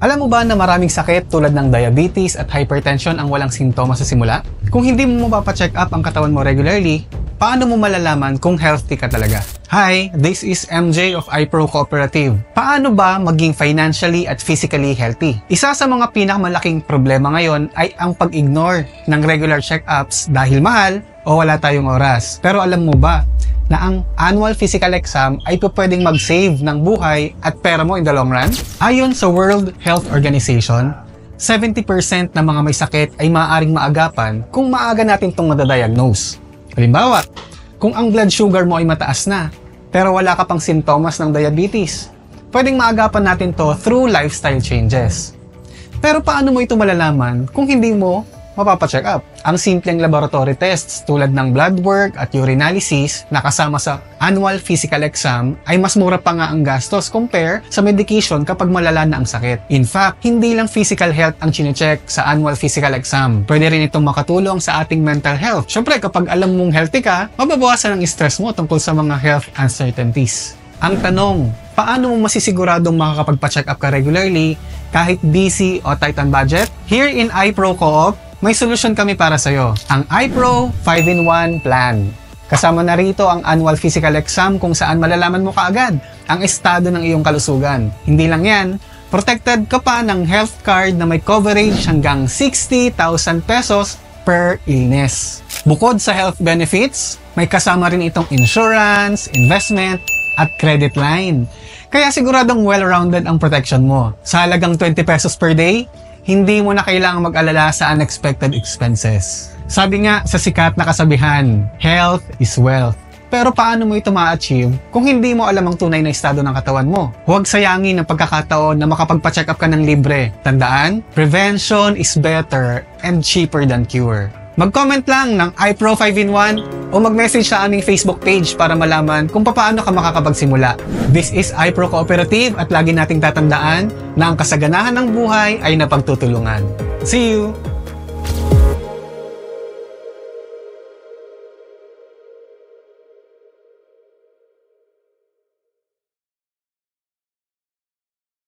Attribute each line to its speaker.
Speaker 1: Alam mo ba na maraming sakit tulad ng diabetes at hypertension ang walang simptomas sa simula? Kung hindi mo mapapacheck up ang katawan mo regularly, paano mo malalaman kung healthy ka talaga? Hi, this is MJ of iPro Cooperative. Paano ba maging financially at physically healthy? Isa sa mga pinakamalaking problema ngayon ay ang pag-ignore ng regular check-ups dahil mahal o wala tayong oras. Pero alam mo ba na ang annual physical exam ay pwedeng mag-save ng buhay at pera mo in the long run? Ayon sa World Health Organization, 70% ng mga may sakit ay maaaring maagapan kung maaga natin itong madadiagnose. Halimbawa, kung ang blood sugar mo ay mataas na, pero wala ka pang simptomas ng diabetes, pwedeng maagapan natin to through lifestyle changes. Pero paano mo ito malalaman kung hindi mo mapapacheck up? Ang simpleng laboratory tests tulad ng blood work at urinalysis na kasama sa annual physical exam ay mas mura pa nga ang gastos compare sa medication kapag malala na ang sakit. In fact, hindi lang physical health ang chinecheck sa annual physical exam. Pwede rin itong makatulong sa ating mental health. Siyempre, kapag alam mong healthy ka, mababawasan ang stress mo tungkol sa mga health uncertainties. Ang tanong, paano mo masisiguradong makakapagpa-check up ka regularly kahit busy o tight on budget? Here in iPro Co-op, may solusyon kami para sa'yo, ang iPro 5-in-1 Plan. Kasama na rito ang annual physical exam kung saan malalaman mo kaagad ang estado ng iyong kalusugan. Hindi lang yan, protected ka pa ng health card na may coverage hanggang 60,000 pesos per illness. Bukod sa health benefits, may kasama rin itong insurance, investment, at credit line. Kaya siguradong well-rounded ang protection mo. Sa halagang 20 pesos per day, hindi mo na kailangang mag-alala sa unexpected expenses. Sabi nga sa sikat na kasabihan, health is wealth. Pero paano mo ito ma-achieve kung hindi mo alam ang tunay na estado ng katawan mo? Huwag sayangin ang pagkakataon na makapagpa-check up ka ng libre. Tandaan, prevention is better and cheaper than cure. Mag-comment lang ng iPro 5-in-1 o mag-message sa aming Facebook page para malaman kung paano ka makakapagsimula. This is iPro Cooperative at lagi nating tatandaan na ang kasaganahan ng buhay ay napagtutulungan. See you!